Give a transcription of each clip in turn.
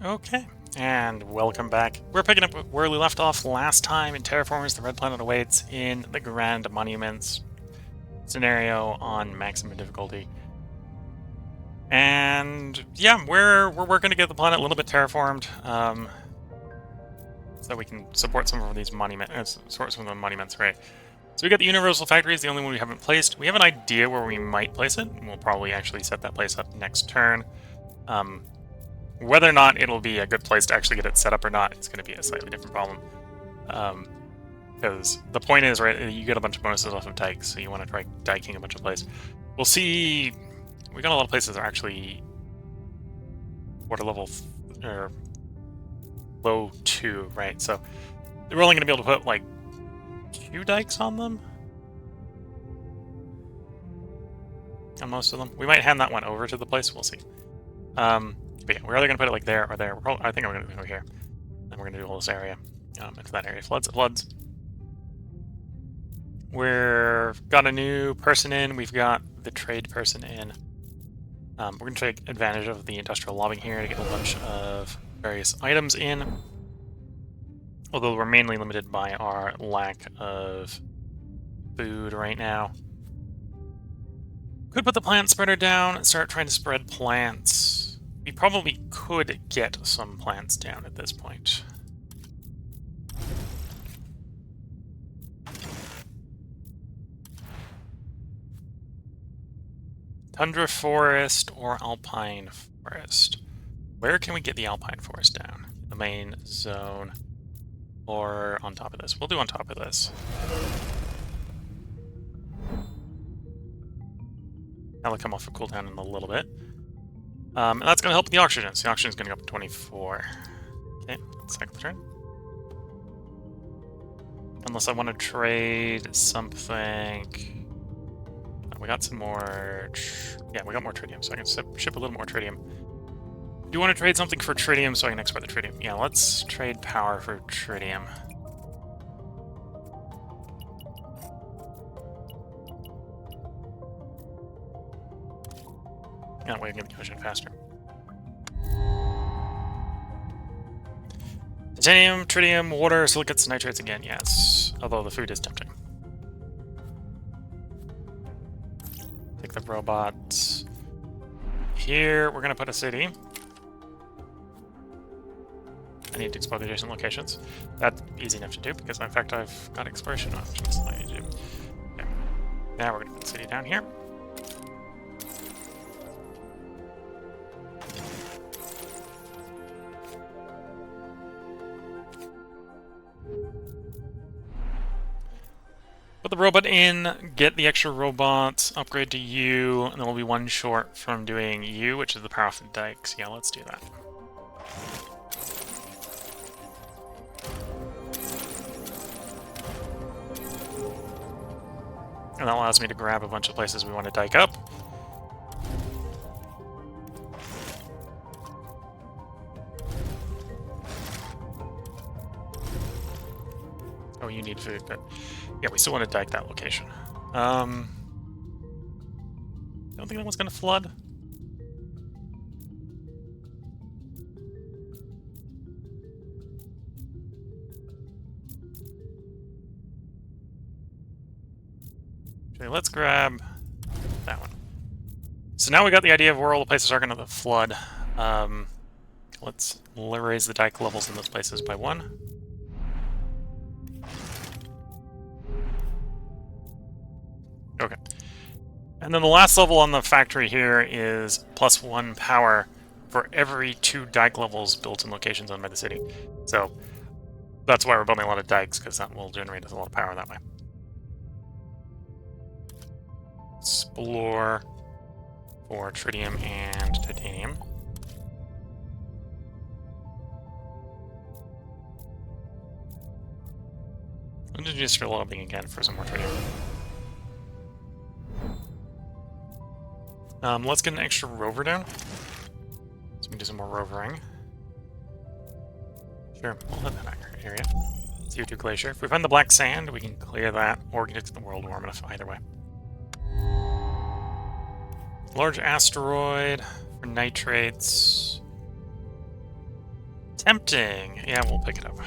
Okay, and welcome back. We're picking up where we left off last time in Terraformers. The Red Planet awaits in the Grand Monuments scenario on maximum difficulty. And yeah, we're working to get the planet a little bit terraformed, so we can support some of these monuments, support some of the monuments, right? So we got the Universal Factory is the only one we haven't placed. We have an idea where we might place it. We'll probably actually set that place up next turn. Whether or not it'll be a good place to actually get it set up or not, it's going to be a slightly different problem. Because the point is, right, you get a bunch of bonuses off of dikes, so you want to try diking a bunch of places. We'll see. We got a lot of places that are actually water level or low 2, right? So we're only going to be able to put like 2 dikes on them. On most of them. We might hand that one over to the place. We'll see. But yeah, we're either going to put it like there or there. I think we're going to go here. And we're going to do all this area. If that area floods, it floods. We've got a new person in. We've got the trade person in. We're going to take advantage of the industrial lobbing here to get a bunch of various items in. Although we're mainly limited by our lack of food right now. Could put the plant spreader down and start trying to spread plants. We probably could get some plants down at this point. Tundra forest or alpine forest. Where can we get the alpine forest down? The main zone or on top of this? We'll do on top of this. That'll come off a cooldown in a little bit. And that's going to help with the oxygen. So the oxygen is going to go up to 24. Okay, let's cycle the turn. Unless I want to trade something. We got some more. Yeah, we got more tritium, so I can ship a little more tritium. Do you want to trade something for tritium so I can export the tritium? Yeah, let's trade power for tritium. That way I can get the ocean faster. Titanium, tritium, water, silicates, nitrates again, yes. Although the food is tempting. Take the robots. Here, we're going to put a city. I need to explore the adjacent locations. That's easy enough to do because, in fact, I've got exploration options I need to do. Okay. Now we're going to put the city down here. Put the robot in, get the extra robots, upgrade to U, and then we'll be one short from doing U, which is the power off the dikes. Yeah, let's do that. And that allows me to grab a bunch of places we want to dike up. Oh, you need food, but yeah, we still want to dike that location. Don't think that one's going to flood. Okay, let's grab that one. So now we got the idea of where all the places are going to flood. Let's raise the dike levels in those places by 1. Okay. And then the last level on the factory here is +1 power for every 2 dike levels built in locations owned by the city. So that's why we're building a lot of dikes, because that will generate us a lot of power that way. Explore for tritium and titanium. I'm going to just loading again for some more tritium. Let's get an extra rover down. So we can do some more rovering. Sure, we'll hit that area. CO2 glacier. If we find the black sand, we can clear that, or get it to the world warm enough either way. Large asteroid for nitrates. Tempting. Yeah, we'll pick it up.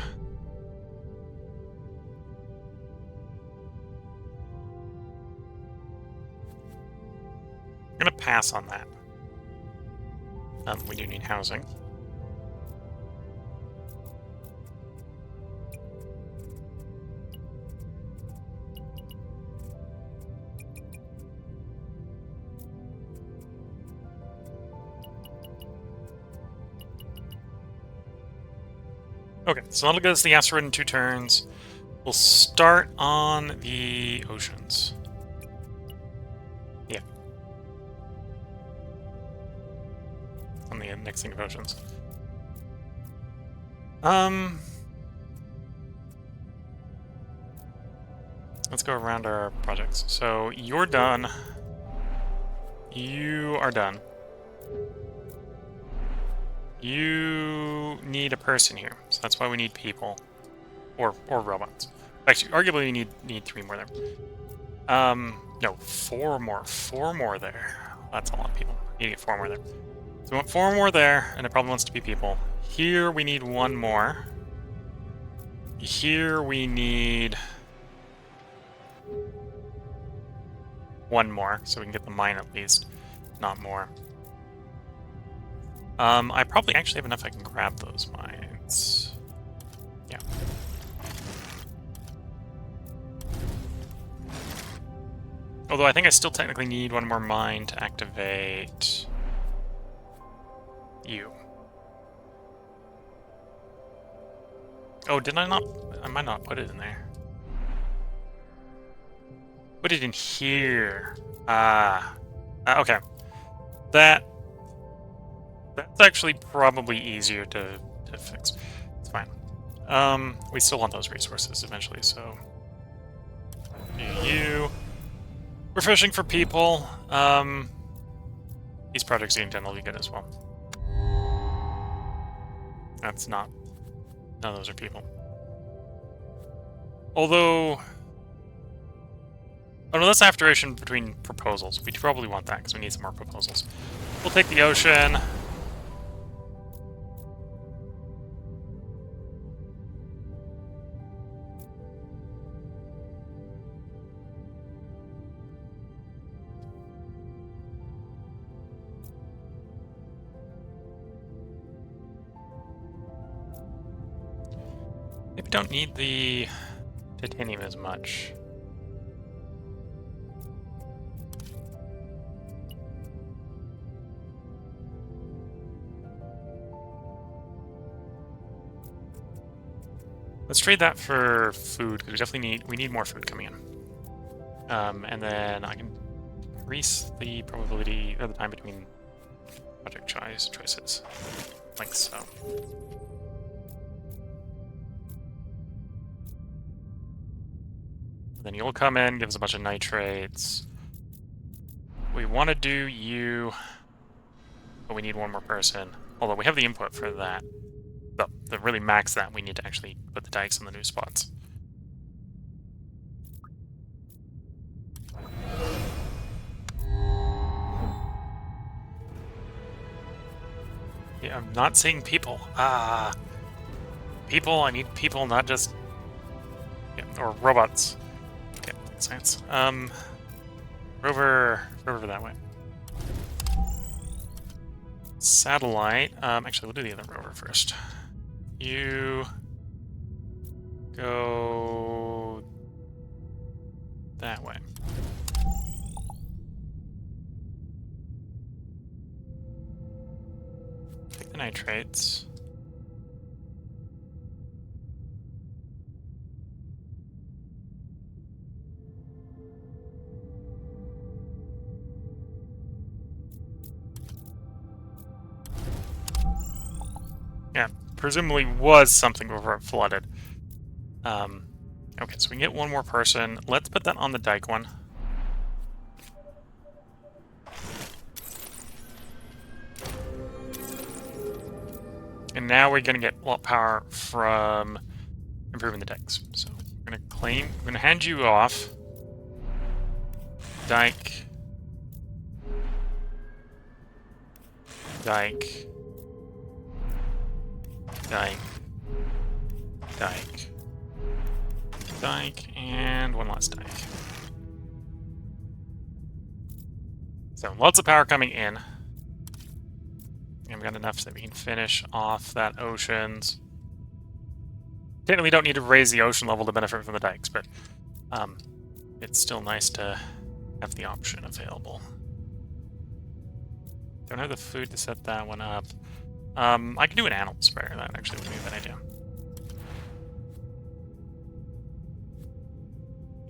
I'm gonna pass on that. We do need housing. Okay, so that'll get us the asteroid in 2 turns. We'll start on the oceans. Yeah. On the mixing of oceans. Let's go around our projects. So you're done. You are done. You need a person here, so that's why we need people, or robots. Actually, arguably, we need 3 more there. No, 4 more. 4 more there. That's a lot of people. We need to get 4 more there. So we want 4 more there, and it probably wants to be people. Here we need 1 more. Here we need 1 more, so we can get the mine at least, not more. I probably actually have enough I can grab those mines. Yeah. Although I think I still technically need 1 more mine to activate you. Oh, did I not? I might not put it in there. Put it in here. Okay. That's actually probably easier to fix. It's fine. We still want those resources eventually, so you. We're fishing for people. These projects getting done will be good as well. That's not. None of those are people. Although. Oh no, that's afteration between proposals. We probably want that because we need some more proposals. We'll take the ocean. Maybe don't need the titanium as much. Let's trade that for food, because we definitely need more food coming in. And then I can increase the probability of the time between project choices, like so. Then you'll come in, give us a bunch of nitrates. We want to do you, but we need 1 more person. Although we have the input for that. But to really max that, we need to actually put the dikes in the new spots. Yeah, I'm not seeing people. People, I need people, not just... Yeah, or robots. Okay, science. Rover that way. Satellite. Actually, we'll do the other rover first. You go that way. Take the nitrates. Yeah, presumably was something before it flooded. Okay, so we can get 1 more person. Let's put that on the dike one. And now we're going to get a lot of power from improving the dikes. So we're going to claim, we're going to hand you off. Dike. Dike. dike, dike, dike, and one last dike. So lots of power coming in. And we got enough so that we can finish off that oceans. Technically don't need to raise the ocean level to benefit from the dikes, but it's still nice to have the option available. Don't have the food to set that one up. I could do an animal sprayer. That actually would be a good idea.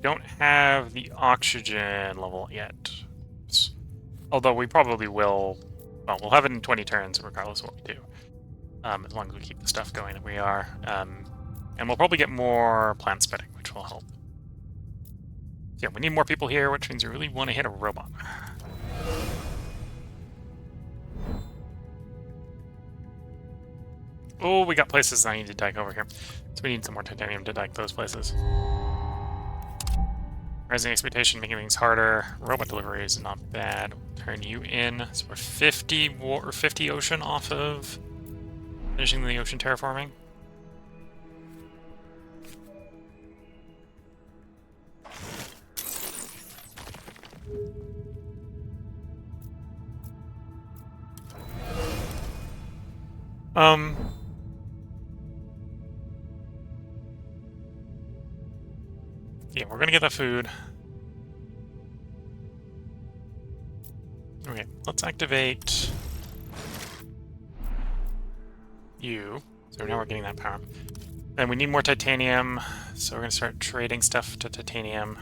Don't have the oxygen level yet. Although we probably will. Well, we'll have it in 20 turns regardless of what we do. As long as we keep the stuff going that we are. And we'll probably get more plant spreading, which will help. So yeah, we need more people here, which means we really want to hit a robot. Oh, we got places I need to dike over here. So we need some more titanium to dike those places. Rising expectation, making things harder. Robot delivery is not bad. Turn you in. So we're 50 ocean off of finishing the ocean terraforming. Yeah, we're gonna get the food. Okay, let's activate you. So now we're getting that power. Then we need more titanium, so we're gonna start trading stuff to titanium.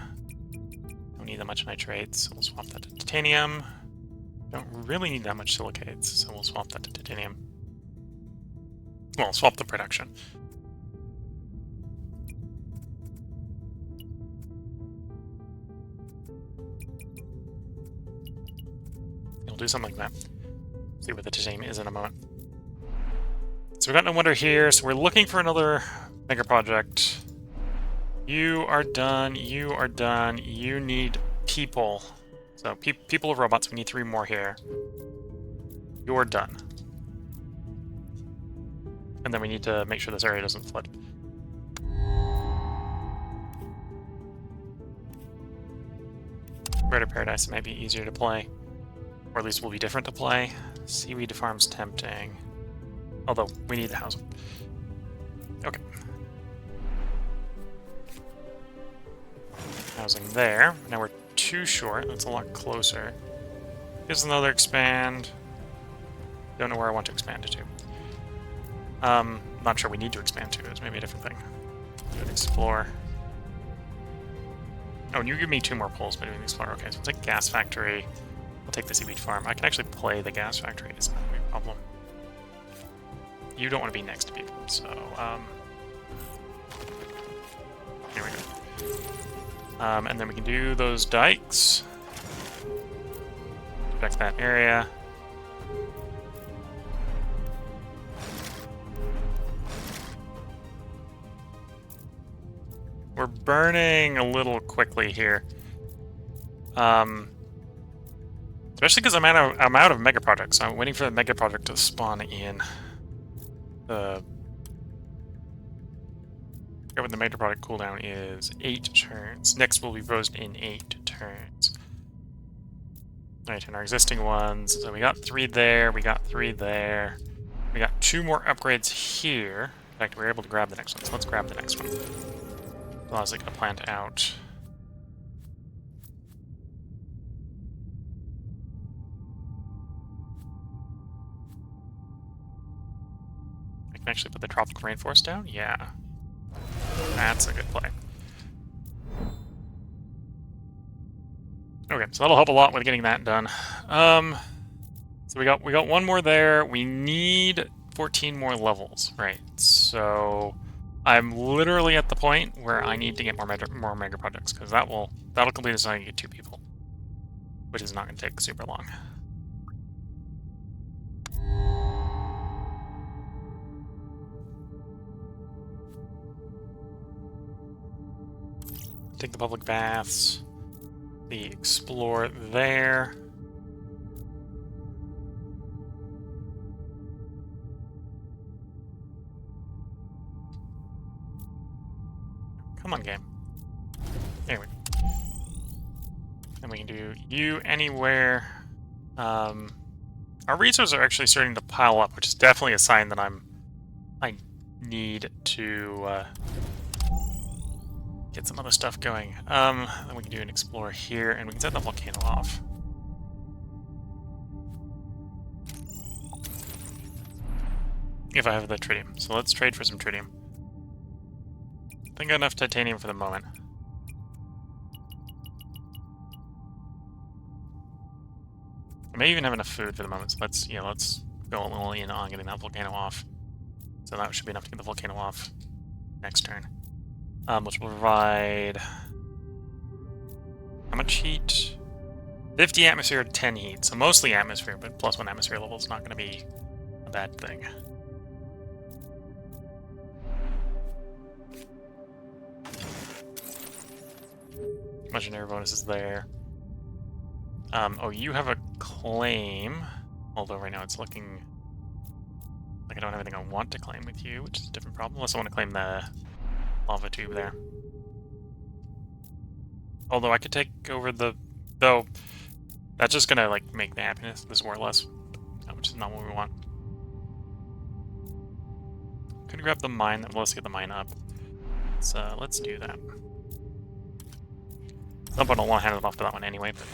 Don't need that much nitrates, so we'll swap that to titanium. Don't really need that much silicates, so we'll swap that to titanium. Well, swap the production. We'll do something like that. See what the titanium is in a moment. So we've got no wonder here, so we're looking for another mega project. You are done, you are done, you need people. So people of robots, we need 3 more here. You're done. And then we need to make sure this area doesn't flood. Bird of Paradise might be easier to play. Or at least will be different to play. Seaweed Farm's tempting. Although, we need the housing. Okay. Housing there. Now we're too short. That's a lot closer. Here's another expand. Don't know where I want to expand it to. Not sure we need to expand to. It's maybe a different thing. Good explore. Oh, and you give me 2 more pulls by doing the explore. Okay, so it's a gas factory. I'll take the seaweed farm. I can actually play the gas factory. It's not a big problem. You don't want to be next to people, so here we go. And then we can do those dikes. Protect that area. We're burning a little quickly here. Especially because I'm out of mega projects. So I'm waiting for the mega project to spawn in. I forget what the mega project cooldown is. 8 turns. Next will be frozen in 8 turns. Alright, and our existing ones. So we got 3 there, we got 3 there. We got 2 more upgrades here. In fact, we were able to grab the next one, so let's grab the next one. Allows it to plant out. I can actually put the tropical rainforest down? Yeah. That's a good play. Okay, so that'll help a lot with getting that done. So we got 1 more there. We need 14 more levels, right? So I'm literally at the point where I need to get more mega projects, because that'll complete this and I can get 2 people, which is not going to take super long. Take the public baths, the explore there. Come on, game. There we go. And we can do you anywhere. Our resources are actually starting to pile up, which is definitely a sign that I need to get some other stuff going. Then we can do an explore here, and we can set the volcano off. If I have the tritium. So let's trade for some tritium. I think I got enough titanium for the moment. I may even have enough food for the moment, so let's go a little in on getting that volcano off. So that should be enough to get the volcano off next turn. Which will provide how much heat? 50 atmosphere, 10 heat. So mostly atmosphere, but +1 atmosphere level is not going to be a bad thing. Legendary bonuses there. Oh, you have a claim. Although right now it's looking like I don't have anything I want to claim with you, which is a different problem. Unless I want to claim the lava tube there. Although I could take over the... Though, that's just gonna, like, make the happiness this war less. Which is not what we want. Could grab the mine. Well, let's get the mine up. So, let's do that. At some point I'll want to hand it off to that one anyway, but...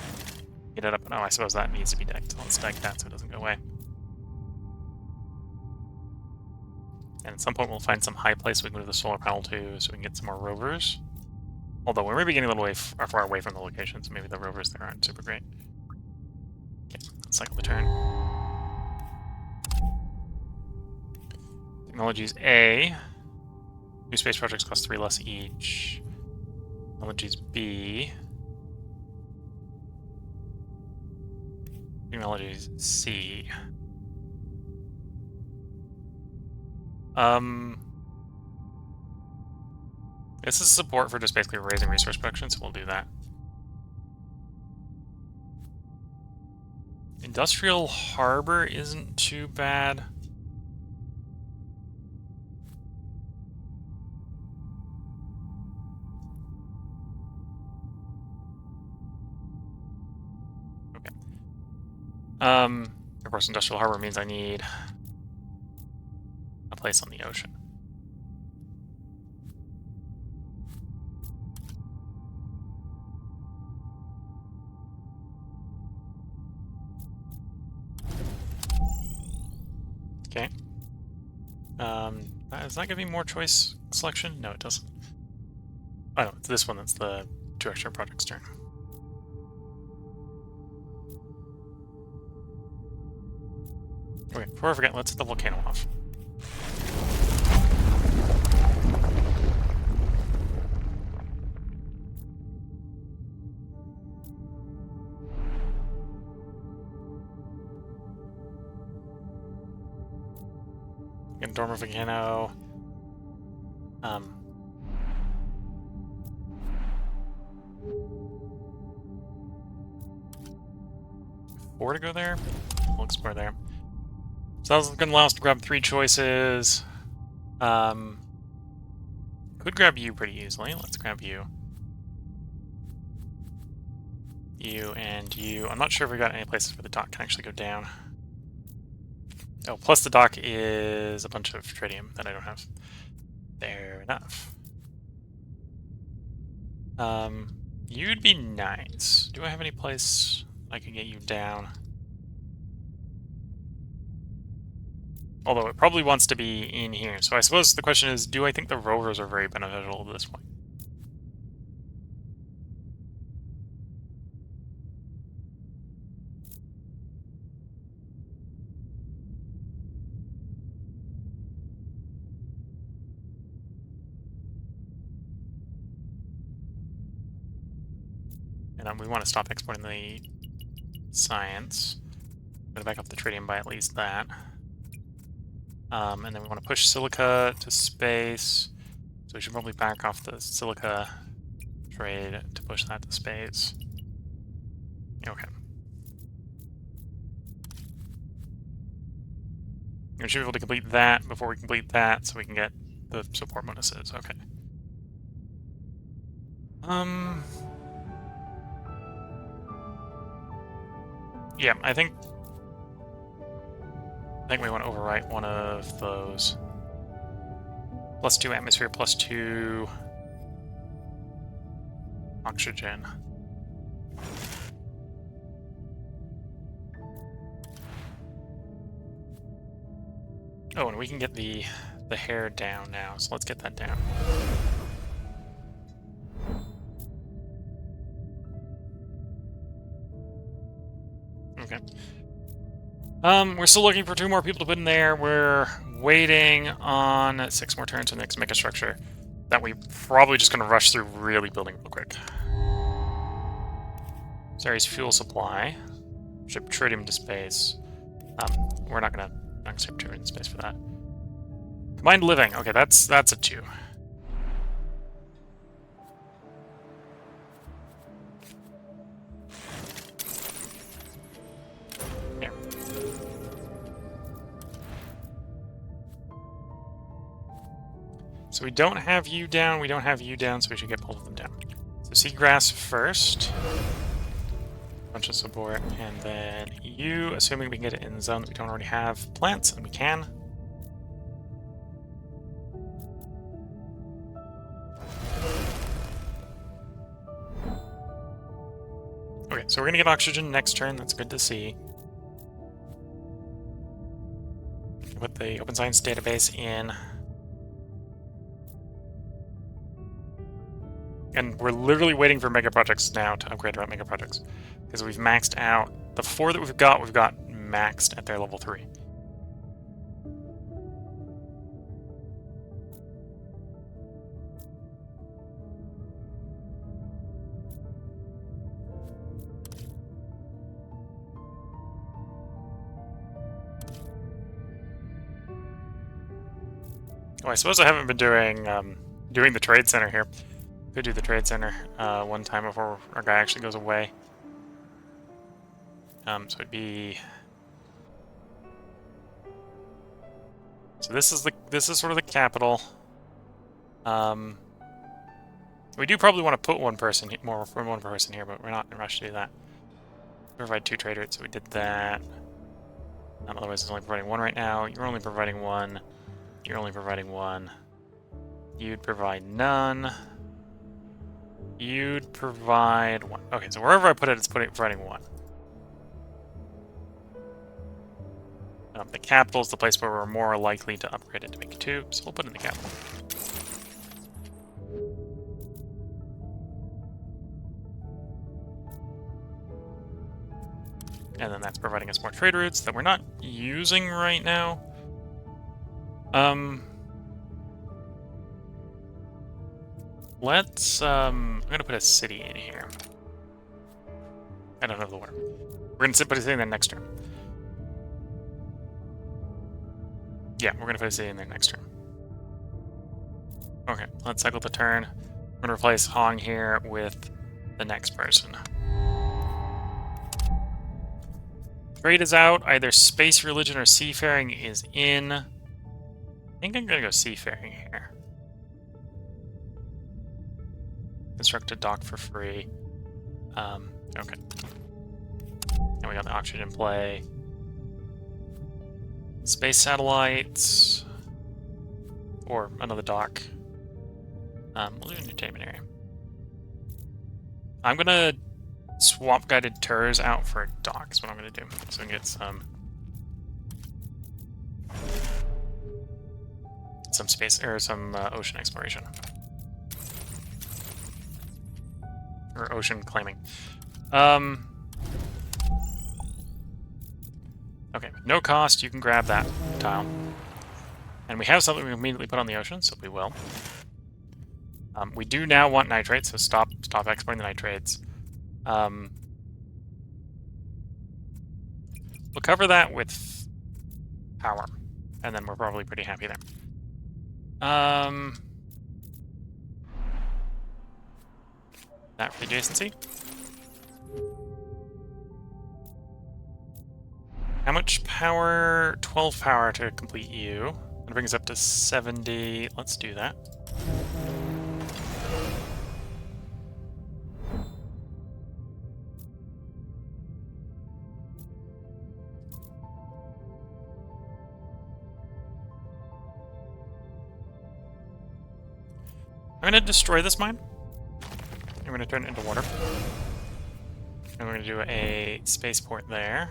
Get it up. Oh, I suppose that needs to be decked. So let's deck that so it doesn't go away. And at some point we'll find some high place we can move the solar panel to so we can get some more rovers. Although we're maybe getting a little far away from the location, so maybe the rovers there aren't super great. Okay, let's cycle the turn. Technologies A. New space projects cost 3 less each. Technologies B. Technologies C. This is support for just basically raising resource production, so we'll do that. Industrial Harbor isn't too bad. Okay. Of course, Industrial Harbor means I need a place on the ocean. Okay. Does that give me more choice selection? No, it doesn't. Oh, no, it's this one that's the 2 extra projects turn. Okay, before I forget, let's hit the volcano off. Get a dormer volcano. 4 to go there. We'll explore there. So that's going to allow us to grab 3 choices. Could grab you pretty easily. Let's grab you. You and you. I'm not sure if we got any places where the dock can actually go down. Oh, plus the dock is a bunch of tritium that I don't have. Fair enough. You'd be nice. Do I have any place I can get you down? Although it probably wants to be in here. So I suppose the question is, do I think the rovers are very beneficial at this point? And we want to stop exporting the science. I'm going to back up the tritium by at least that. And then we want to push silica to space. So we should probably back off the silica trade to push that to space. Okay. We should be able to complete that before we complete that so we can get the support bonuses. Okay. Yeah, I think we want to overwrite one of those. +2 atmosphere, +2 oxygen. Oh, and we can get the hair down now, so let's get that down. Okay. We're still looking for 2 more people to put in there. We're waiting on 6 more turns for the next mega structure that we probably just gonna rush through really building real quick. Ceres fuel supply. Ship tritium to space. We're not gonna ship tritium to space for that. Combined living. Okay, that's a 2. Here. So we don't have you down, we don't have you down, so we should get both of them down. So seagrass first. Bunch of support, and then you, assuming we can get it in the zone that we don't already have plants, and we can. Okay, so we're gonna get oxygen next turn, that's good to see. Put the Open Science database in. And we're literally waiting for mega projects now to upgrade our mega projects. Because we've maxed out the 4 that we've got maxed at their level 3. Oh, I suppose I haven't been doing the trade center here. Could do the trade center one time before our guy actually goes away. So it'd be. So this is sort of the capital. We do probably want to put one person here, more from one person here, but we're not in a rush to do that. Provide 2 trade routes, so we did that. Otherwise, it's only providing 1 right now. You're only providing 1. You're only providing 1. You'd provide none. You'd provide 1. Okay, so wherever I put it, it's providing 1. The capital is the place where we're more likely to upgrade it to make 2, so we'll put it in the capital. And then that's providing us more trade routes that we're not using right now. Let's, I'm gonna put a city in here. I don't know the word. We're gonna put a city in there next turn. Yeah, we're gonna put a city in there next turn. Okay, let's cycle the turn. We're gonna replace Hong here with the next person. Trade is out. Either space religion or seafaring is in. I think I'm gonna go seafaring here. Construct a dock for free. Okay. And we got the oxygen play. Space satellites. Or another dock. We'll do an entertainment area. I'm gonna swap guided tours out for a dock is what I'm gonna do. So we can get some space or some ocean exploration. Or ocean claiming. Okay, no cost, you can grab that tile. And we have something we immediately put on the ocean, so we will. We do now want nitrates, so stop exporting the nitrates. We'll cover that with power, and then we're probably pretty happy there. That for the adjacency. How much power? 12 power to complete you. That brings us up to 70. Let's do that. I'm going to destroy this mine. I'm going to turn it into water. And we're going to do a spaceport there.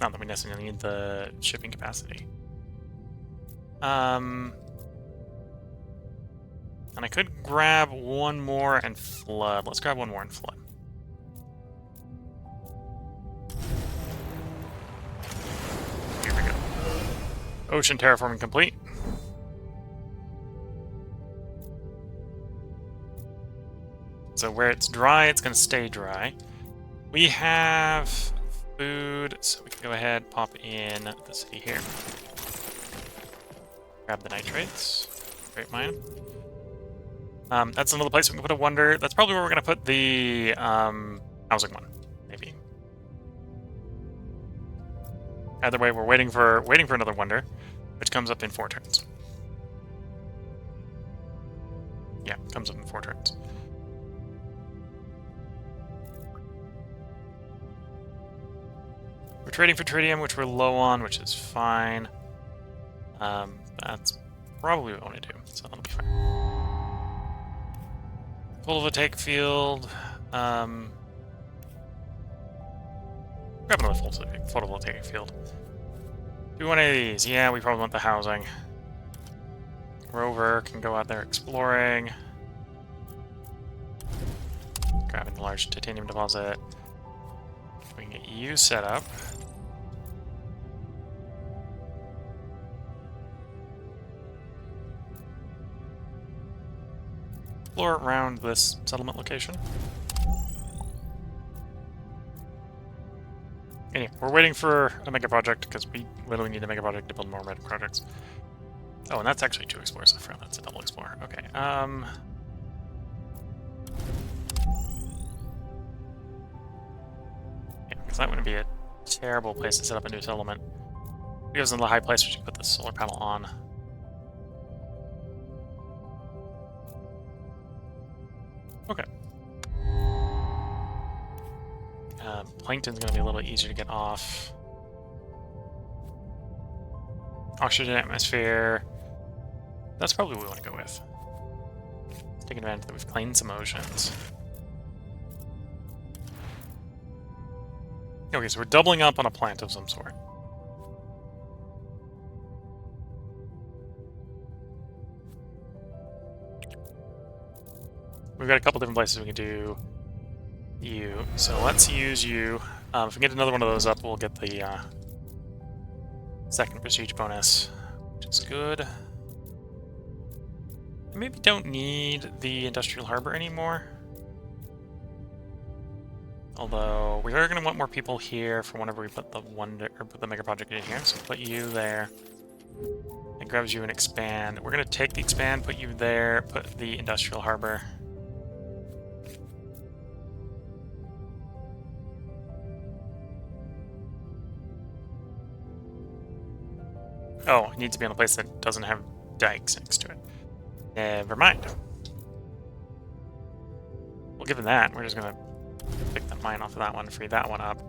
Not that we necessarily need the shipping capacity. And I could grab one more and flood. Let's grab one more and flood. Here we go. Ocean terraforming complete. So where it's dry, it's going to stay dry. We have food, so we can go ahead, pop in the city here. Grab the nitrates. Great mine. That's another place we can put a wonder. That's probably where we're going to put the housing one, maybe. Either way, we're waiting for another wonder, which comes up in 4 turns. Yeah, comes up in 4 turns. We're trading for tritium, which we're low on, which is fine. That's probably what we want to do, so that'll be fine. Photovoltaic field. Grab another photovoltaic field. Do one of these. Yeah, we probably want the housing. Rover can go out there exploring. Grabbing the large titanium deposit. We can get you set up. Explore around this settlement location. Anyway, we're waiting for a mega project because we literally need a mega project to build more mega projects. Oh, and that's actually 2 explorers. I forgot that's a double explorer. Okay. Yeah, because that wouldn't be a terrible place to set up a new settlement. It goes in the high place, we should put the solar panel on. Okay. Plankton's going to be a little easier to get off. Oxygen atmosphere. That's probably what we want to go with. Let's take advantage that we've cleaned some oceans. Okay, so we're doubling up on a plant of some sort. We've got a couple different places we can do you. So let's use you. If we get another one of those up, we'll get the second prestige bonus, which is good. Maybe don't need the industrial harbor anymore. Although we are going to want more people here for whenever we put the put the mega project in here. So put you there. It grabs you and expand. We're going to take the expand, put you there, put the industrial harbor. Oh, it needs to be on a place that doesn't have dikes next to it. Never mind. Well, given that, we're just going to pick the mine off of that one, free that one up.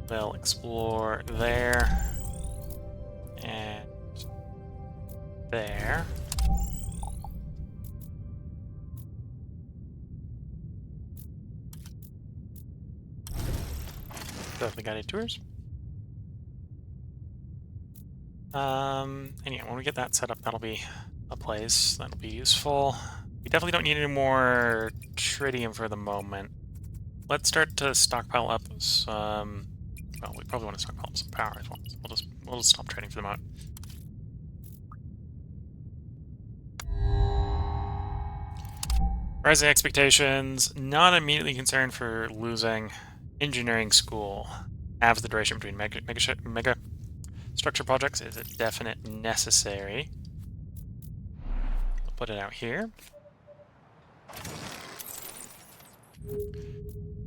We'll explore there. And there. Definitely guided tours. And yeah, when we get that set up, that'll be a place that'll be useful. We definitely don't need any more tritium for the moment. Let's start to stockpile up some. Well, we probably want to stockpile up some power as well. So we'll just stop trading for the moment. Rising expectations. Not immediately concerned for losing engineering school. Halves the duration between mega structure projects is a definite necessary. We'll put it out here.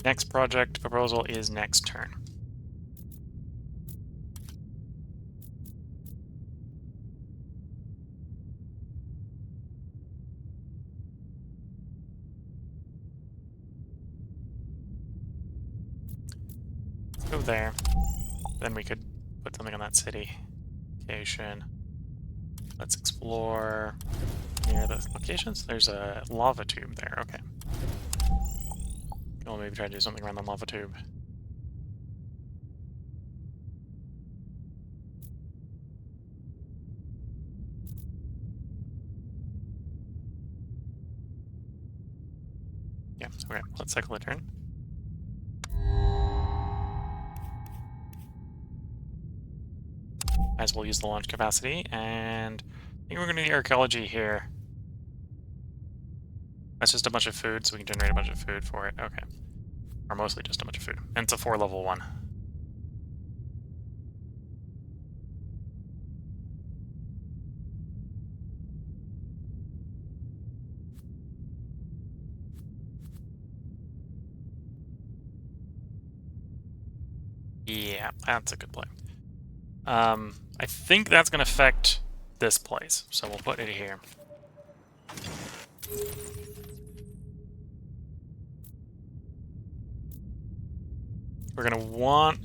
Next project proposal is next turn. Let's go there. Then we could put something on that city location. Let's explore near those locations. There's a lava tube there. Okay. I'll maybe try to do something around the lava tube. Yeah, okay, let's cycle a turn. Might as well use the launch capacity, and I think we're going to need archaeology here. That's just a bunch of food, so we can generate a bunch of food for it. Okay. Or mostly just a bunch of food. And it's a 4 level 1. Yeah, that's a good play. I think that's going to affect this place, so we'll put it here. We're going to want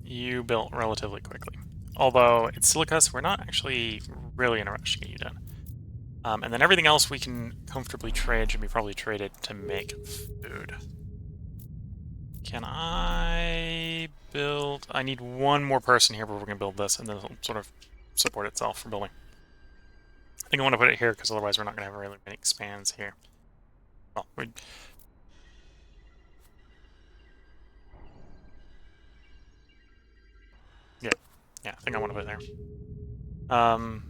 you built relatively quickly. Although it's silica, so we're not actually really in a rush to get you done. And then everything else we can comfortably trade should be probably traded to make food. Can I build... I need one more person here where we're going to build this, and then it'll sort of support itself for building. I think I want to put it here, because otherwise we're not going to have really many expands here. Well, yeah, I think I want to put it there. And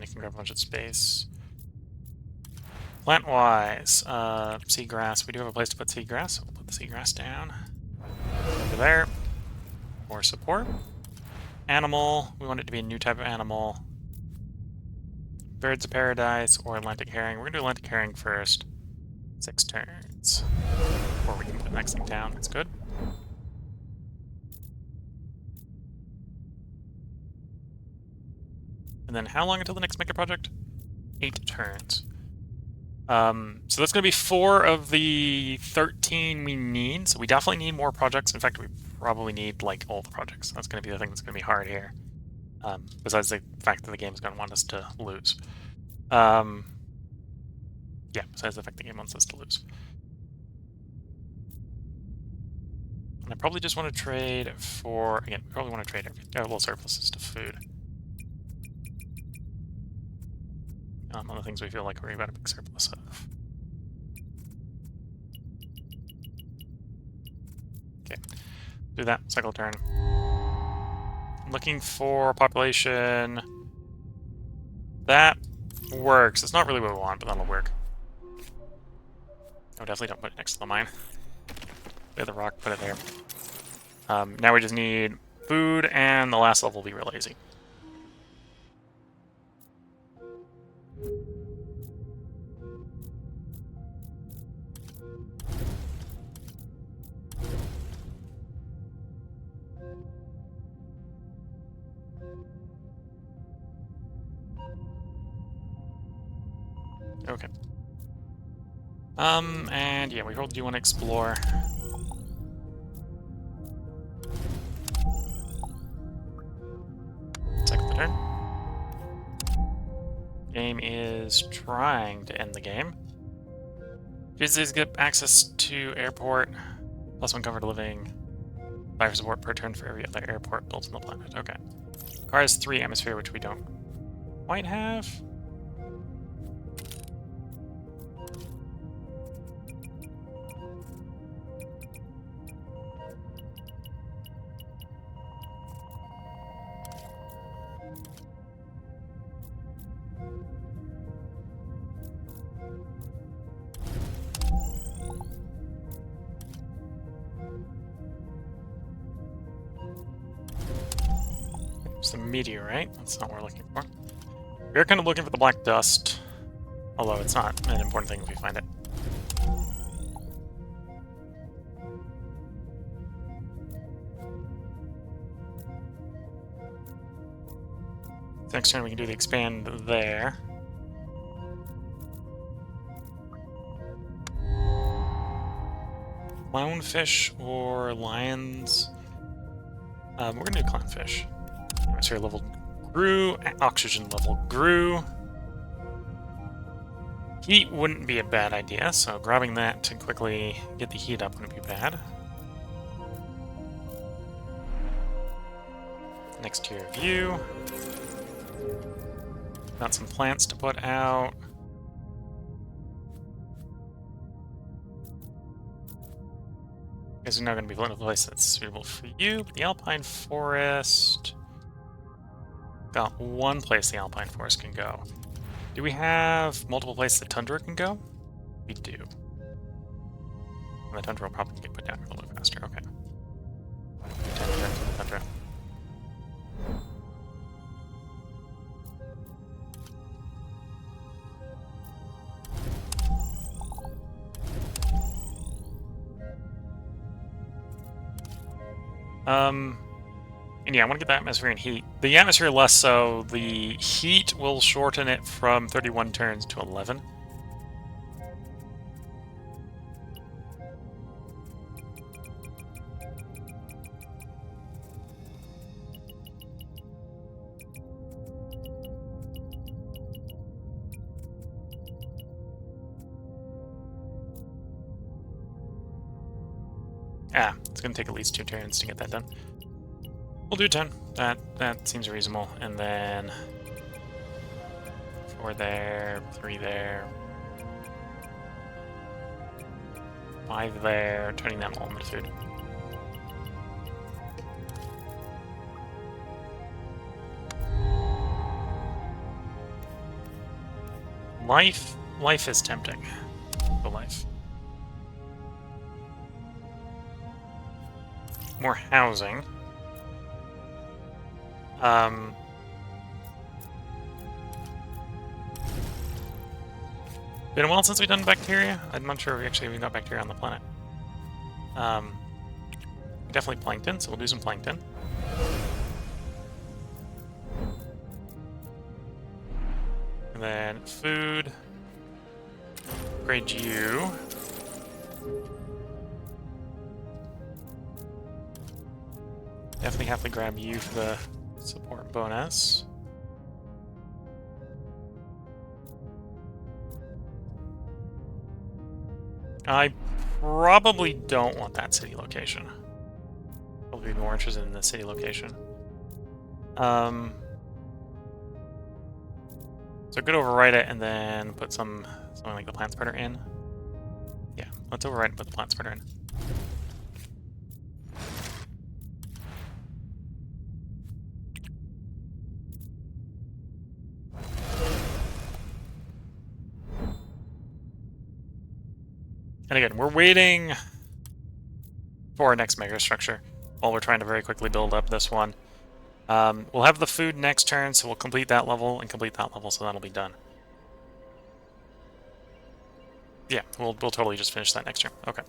I can grab a bunch of space. Plant-wise, seagrass. We do have a place to put seagrass, so we'll put the seagrass down. Over there. For support. Animal. We want it to be a new type of animal. Birds of paradise or Atlantic herring. We're going to do Atlantic herring first. 6 turns. Before we can put the next thing down. That's good. And then how long until the next mega project? 8 turns. So that's going to be 4 of the 13 we need. So we definitely need more projects. In fact, we probably need, like, all the projects. That's going to be the thing that's going to be hard here. Besides the fact that the game is going to want us to lose. Yeah, besides the fact the game wants us to lose. And I probably just want to trade for... Again, we probably want to trade our little surpluses to food. On the things we feel like we're about a big surplus of. Okay, do that, cycle turn. Looking for population. That works. It's not really what we want, but that'll work. Oh, definitely don't put it next to the mine. Lay the rock, put it there. Now we just need food, and the last level will be real easy. Okay. And yeah, we really do want to explore. Second the turn. Game is trying to end the game. Visitors get access to airport, +1 covered living, 5 support per turn for every other airport built on the planet. Okay. Car has 3 atmosphere, which we don't quite have. It's the meteorite. That's not what we're looking for. We're kind of looking for the black dust, although it's not an important thing if we find it. Next turn we can do the expand there. Clownfish or lions? We're going to do clownfish. Atmosphere level grew. Oxygen level grew. Heat wouldn't be a bad idea, so grabbing that to quickly get the heat up wouldn't be bad. Next tier view. Got some plants to put out. Is now going to be a place that's suitable for you. The Alpine Forest. Got one place the Alpine Forest can go. Do we have multiple places the Tundra can go? We do. And the Tundra will probably get put down a little bit faster. Okay. 10 turns for the Tundra. And yeah, I want to get the atmosphere and heat. The atmosphere less so. The heat will shorten it from 31 turns to 11. It's going to take at least 2 turns to get that done. We'll do 10. That seems reasonable. And then 4 there, 3 there, 5 there, turning them all into food. Life is tempting. The life. More housing. Been a while since we've done bacteria. I'm not sure if we got bacteria on the planet. Definitely plankton, so we'll do some plankton. And then food. Upgrade you. Definitely have to grab you for the support bonus. I probably don't want that city location. Probably be more interested in the city location. So I could overwrite it and then put something like the plant spreader in. Yeah, let's overwrite and put the plant spreader in. And again, we're waiting for our next megastructure while we're trying to very quickly build up this one. We'll have the food next turn, so we'll complete that level and complete that level, so that'll be done. Yeah, we'll totally just finish that next turn. Okay.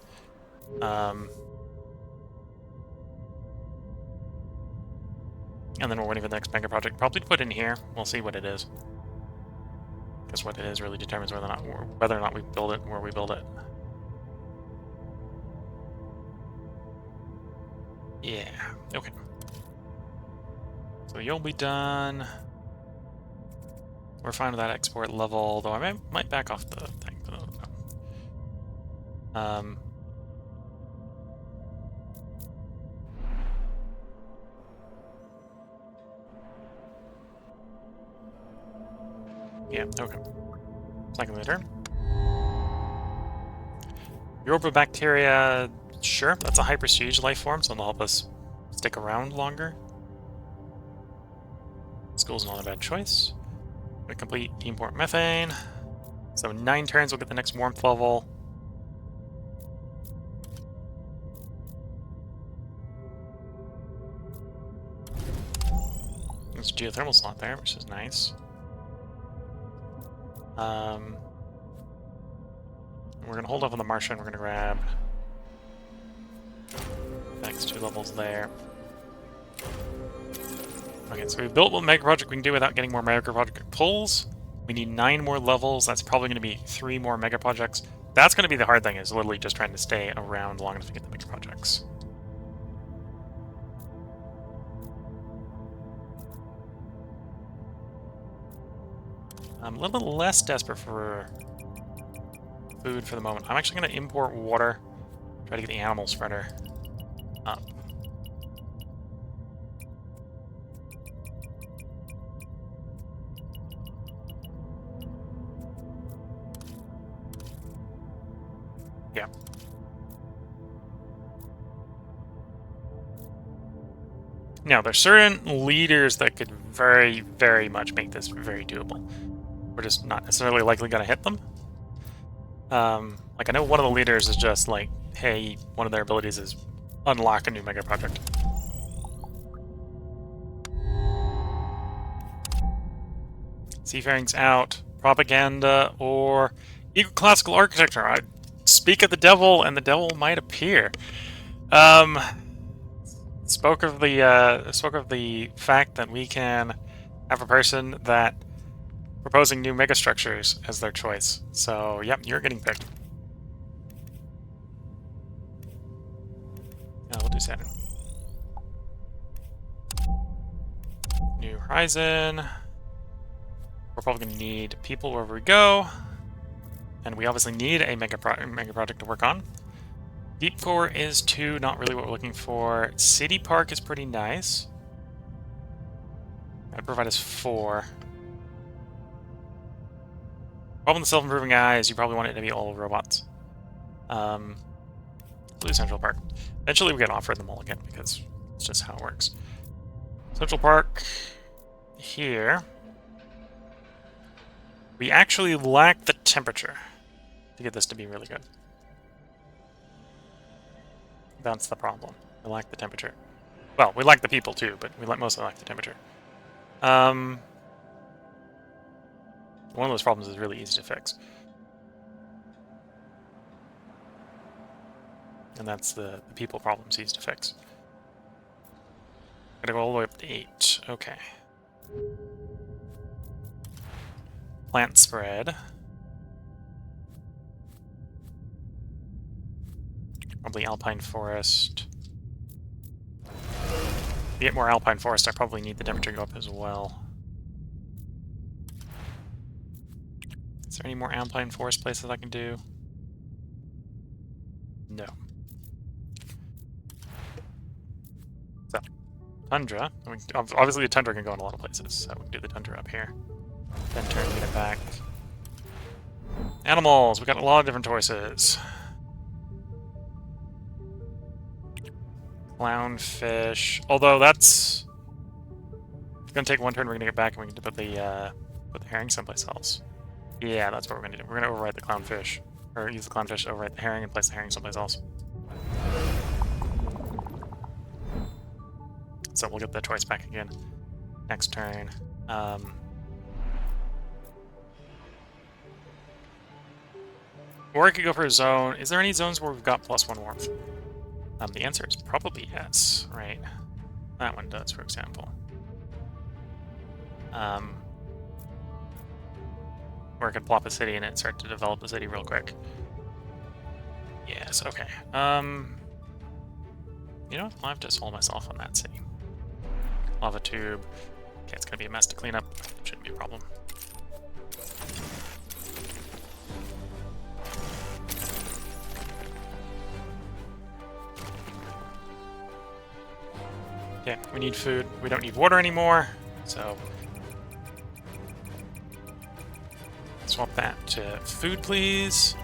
And then we're waiting for the next mega project. Probably put in here. We'll see what it is. Because what it is really determines whether or not we build it and where we build it. Yeah, okay. So you'll be done. We're fine with that export level, though I might back off the thing. Yeah, okay. Second of the turn. Bacteria, sure, that's a high prestige life form, so it'll help us stick around longer. School's not a bad choice. We complete Team Port Methane. So 9 turns, we'll get the next warmth level. There's a geothermal slot there, which is nice. We're going to hold off on the Martian. We're going to grab the next 2 levels there. Okay, so we've built what mega project we can do without getting more mega project pulls. We need 9 more levels. That's probably going to be 3 more mega projects. That's going to be the hard thing, is literally just trying to stay around long enough to get the mega projects. I'm a little bit less desperate for food for the moment. I'm actually going to import water, try to get the animal spreader up. Yeah. Now, there's certain leaders that could very, very much make this very doable. We're just not necessarily likely going to hit them. Like, I know one of the leaders is just like, hey, one of their abilities is unlock a new mega project. Seafaring's out. Propaganda or classical architecture. I speak of the devil, and the devil might appear. Spoke of the fact that we can have a person that proposing new megastructures as their choice. So, yep, you're getting picked. We'll do Saturn. New Horizon. We're probably going to need people wherever we go. And we obviously need a mega project to work on. Deep core is 2, not really what we're looking for. City Park is pretty nice. That'd provide us 4. Problem with the self-improving guy is you probably want it to be all robots. Blue Central Park. Eventually we get offered them all again because it's just how it works. Central Park here. We actually lack the temperature to get this to be really good. That's the problem. We lack the temperature. Well, we like the people too, but we mostly lack the temperature. One of those problems is really easy to fix. And that's the people problems easy to fix. Gotta go all the way up to 8. Okay. Plant spread. Probably alpine forest. To get more alpine forest, I probably need the temperature to go up as well. Is there any more alpine forest places I can do? No. So, tundra. I mean, obviously the tundra can go in a lot of places, so we can do the tundra up here. Then turn, get it back. Animals! We got a lot of different choices. Clownfish. Although that's gonna take one turn, we're gonna get back and we can put the herring someplace else. Yeah, that's what we're gonna do. We're gonna overwrite the clownfish. Or use the clownfish to overwrite the herring and place the herring someplace else. So we'll get the choice back again next turn. Or I could go for a zone. Is there any zones where we've got +1 warmth? The answer is probably yes, right? That one does, for example. Or I could plop a city in it and start to develop the city real quick. Yes, okay. You know what? I'll have to solve myself on that city. Lava tube. Okay, it's gonna be a mess to clean up. Shouldn't be a problem. Okay, we need food. We don't need water anymore, so swap that to food, please.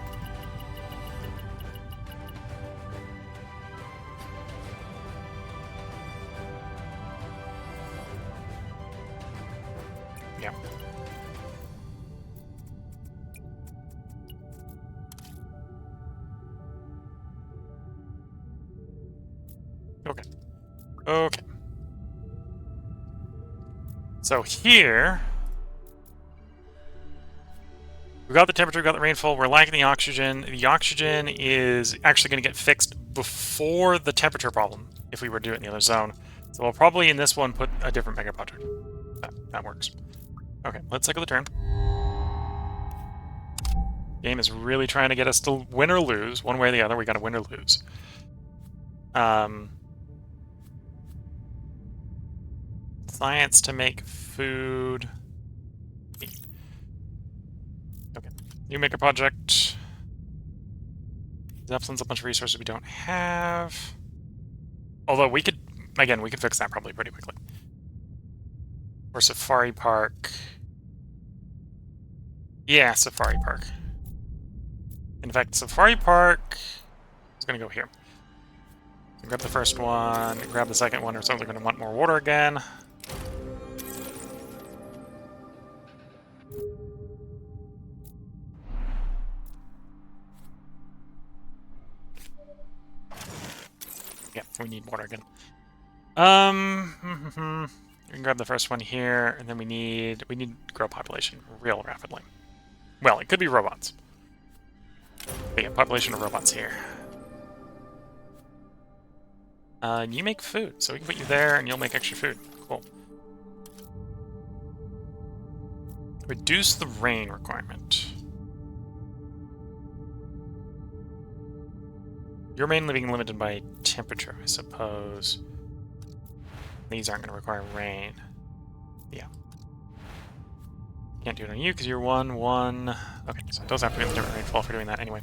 Yeah. Okay. Okay. So here, we got the temperature, we got the rainfall, we're lacking the oxygen. The oxygen is actually going to get fixed before the temperature problem if we were to do it in the other zone. So we'll probably in this one put a different mega project. That works. Okay, let's cycle the turn. Game is really trying to get us to win or lose. One way or the other, we got to win or lose. Science to make food. New maker project. Zeppelin's a bunch of resources we don't have. Although we could, again, we could fix that probably pretty quickly. Or Safari Park. Yeah, Safari Park. In fact, Safari Park is going to go here. Grab the first one, grab the second one, or something. Going to want more water again. Yeah, we need water again. We can grab the first one here, and then we need to grow population real rapidly. Well, it could be robots. But yeah, population of robots here. You make food, so we can put you there, and you'll make extra food. Cool. Reduce the rain requirement. You're mainly being limited by temperature, I suppose. These aren't going to require rain. Yeah. Can't do it on you because you're 1-1. Okay, so it does have to be a different rainfall for doing that anyway.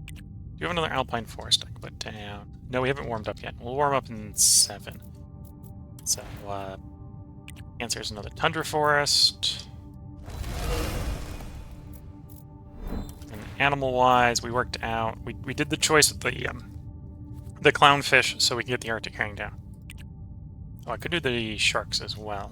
Do you have another alpine forest I can put down? No, we haven't warmed up yet. We'll warm up in 7. So, answer is another tundra forest. And animal-wise, we worked out. We did the choice with the clownfish so we can get the Arctic herring down. Oh, I could do the sharks as well.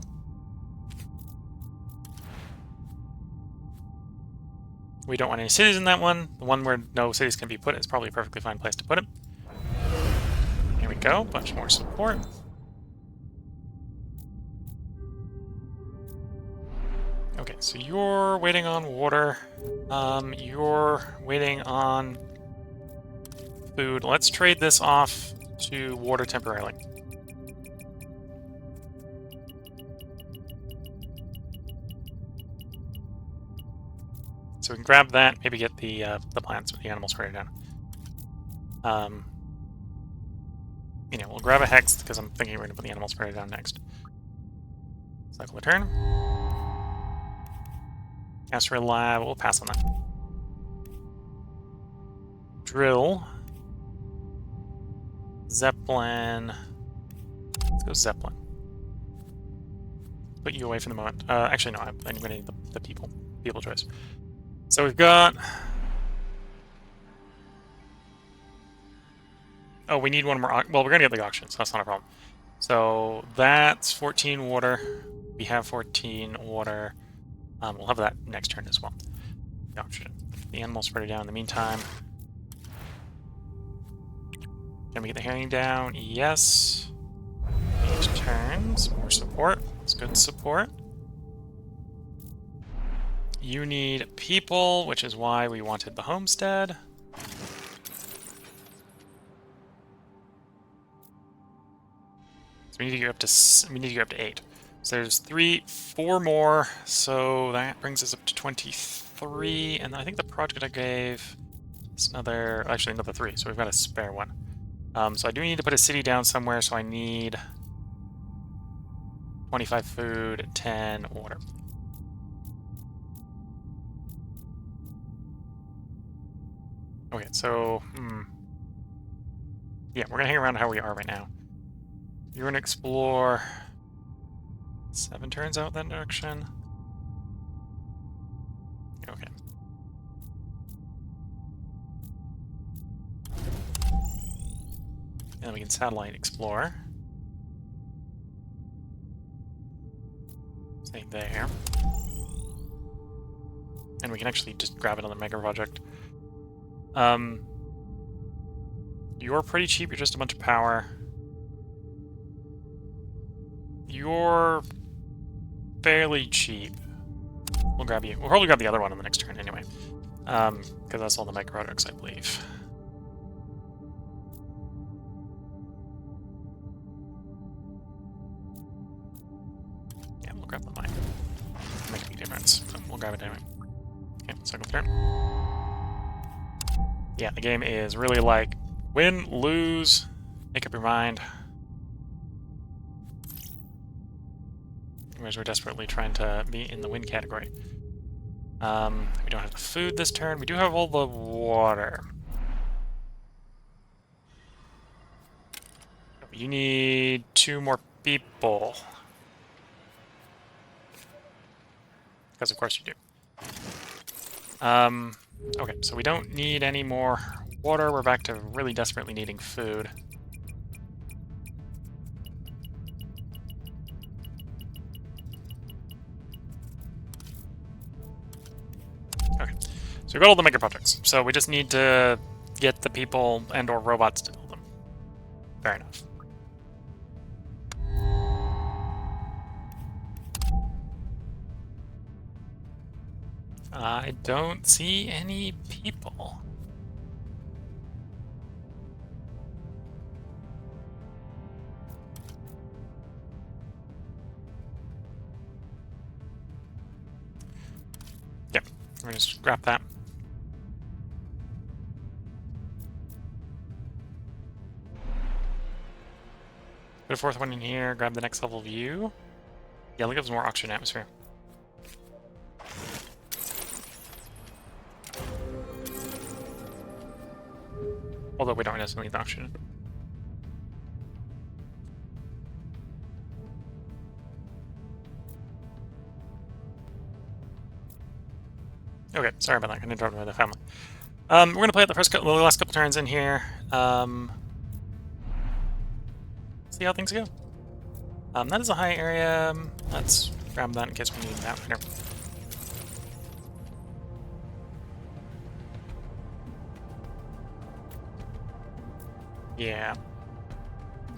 We don't want any cities in that one. The one where no cities can be put is probably a perfectly fine place to put it. Here we go, bunch more support. Okay, so you're waiting on water. You're waiting on food. Let's trade this off to water temporarily. So we can grab that, maybe get the plants with the animals further down. You know, we'll grab a hex because I'm thinking we're going to put the animals further down next. Cycle a turn. Ask for a lab. We'll pass on that. Drill. Zeppelin. Let's go Zeppelin. Put you away for the moment. Actually, no, I'm going to need the people choice. So we've got... Oh, we need one more... Well, we're going to get the auction, so that's not a problem. So that's 14 water. We have 14 water. We'll have that next turn as well. The auction. The animals further down in the meantime. Can we get the herring down? Yes. 8 turns. More support. That's good support. You need people, which is why we wanted the homestead. So we need to get up to 8. So there's 4 more. So that brings us up to 23. And I think the project I gave is another 3. So we've got a spare one. So I do need to put a city down somewhere. So I need 25 food, 10 water. Okay, so, yeah, we're gonna hang around how we are right now. You're gonna explore 7 turns out that direction. Okay. And then we can satellite explore. Stay there. And we can actually just grab another mega project. You're pretty cheap, you're just a bunch of power. You're fairly cheap. We'll grab you. We'll probably grab the other one on the next turn anyway. Because that's all the mega products, I believe. Yeah, we'll grab the mine. Make a big difference, but we'll grab it anyway. Okay, second turn. Yeah, the game is really like, win, lose, make up your mind. Whereas we're desperately trying to be in the win category. We don't have the food this turn. We do have all the water. You need 2 more people. Because of course you do. Okay, so we don't need any more water. We're back to really desperately needing food. Okay, so we've got all the mega projects. So we just need to get the people and or robots to build them. Fair enough. I don't see any people. Yep, we're gonna just grab that. Put a 4th one in here, grab the next level view. Yeah, look at some more oxygen atmosphere. Although we don't necessarily need the oxygen. Okay, sorry about that. I interrupted the family. We're gonna play it the last couple turns in here. See how things go. That is a high area. Let's grab that in case we need that later. Yeah.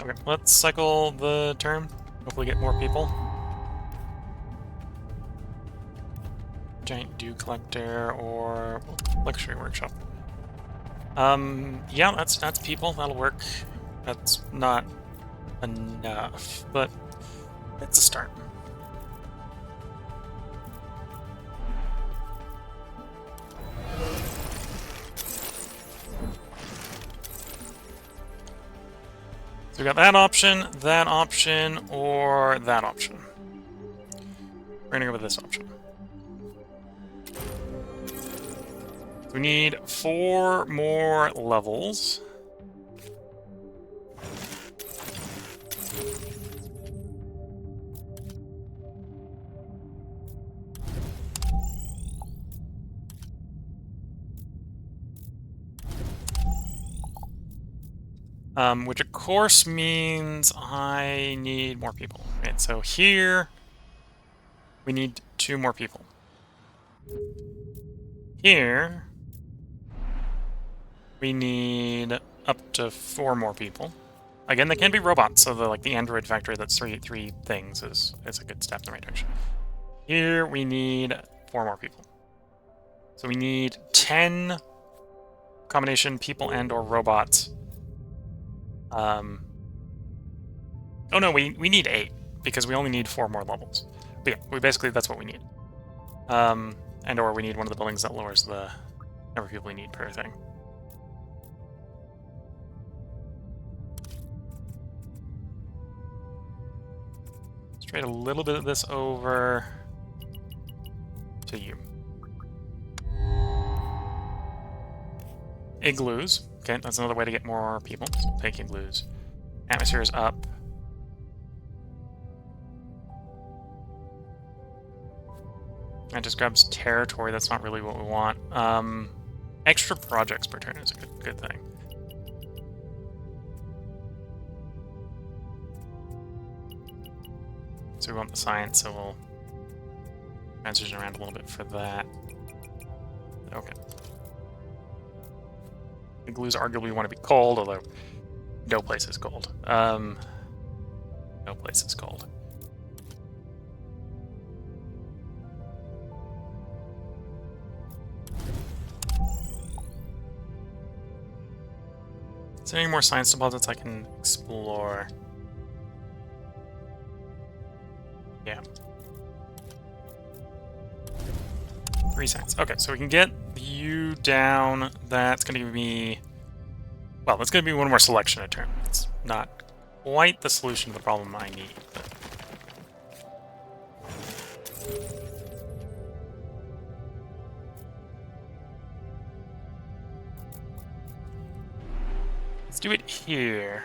Okay, let's cycle the turn. Hopefully get more people. Giant dew collector or luxury workshop. Yeah, that's people. That'll work. That's not enough, but it's a start. So we got that option, or that option. We're gonna go with this option. We need 4 more levels. Which of course means I need more people. Right, so here we need 2 more people. Here we need up to 4 more people. Again, they can be robots, so the android factory that's three things is a good step in the right direction. Here we need 4 more people. So we need 10 combination people and or robots. Oh no, we need 8 because we only need 4 more levels. But yeah, that's what we need. And or we need one of the buildings that lowers the number of people we need per thing. Let's trade a little bit of this over to you. Igloos. Okay, that's another way to get more people. So take igloos. Atmosphere is up. That just grabs territory. That's not really what we want. Extra projects per turn is a good thing. So we want the science, so we'll transition around a little bit for that. Okay. The glues arguably want to be cold, although no place is cold. No place is cold. Is there any more science deposits I can explore? Yeah. 3 science. Okay, so we can get you down. That's going to give me... Well, that's going to be 1 more selection a turn. It's not quite the solution to the problem I need, but... Let's do it here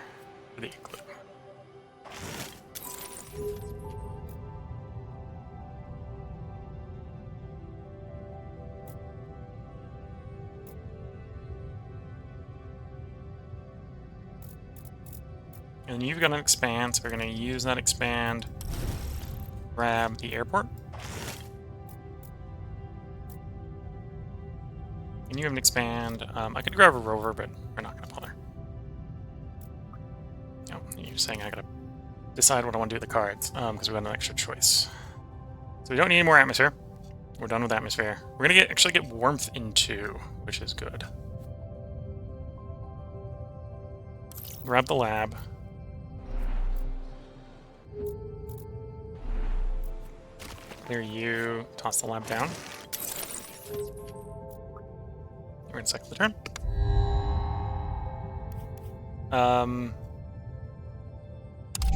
for the igloo. And you've got an expand, so we're going to use that expand. Grab the airport. And you have an expand. I could grab a rover, but we're not going to bother. No, you're saying I got to decide what I want to do with the cards, because we got an extra choice. So we don't need any more atmosphere. We're done with atmosphere. We're going to actually get warmth in 2, which is good. Grab the lab. Clear you. Toss the lab down. We're in cycle the turn.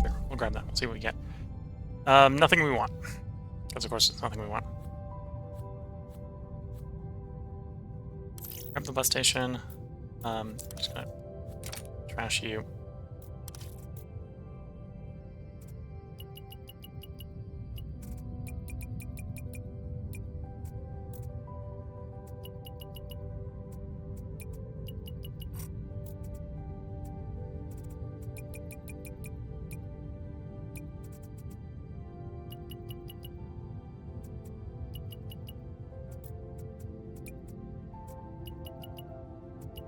Sure, we'll grab that. We'll see what we get. Nothing we want. Because of course it's nothing we want. Grab the bus station. I'm just gonna trash you.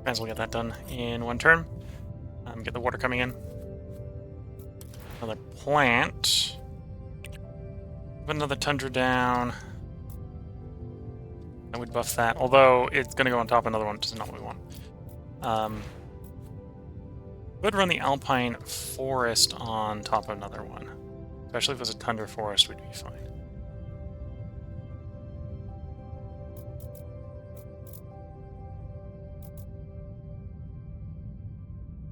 Might as well get that done in 1 turn. Get the water coming in. Another plant. Put another tundra down. I would buff that, although it's going to go on top of another one, which is not what we want. Would run the alpine forest on top of another one. Especially if it was a tundra forest, we'd be fine.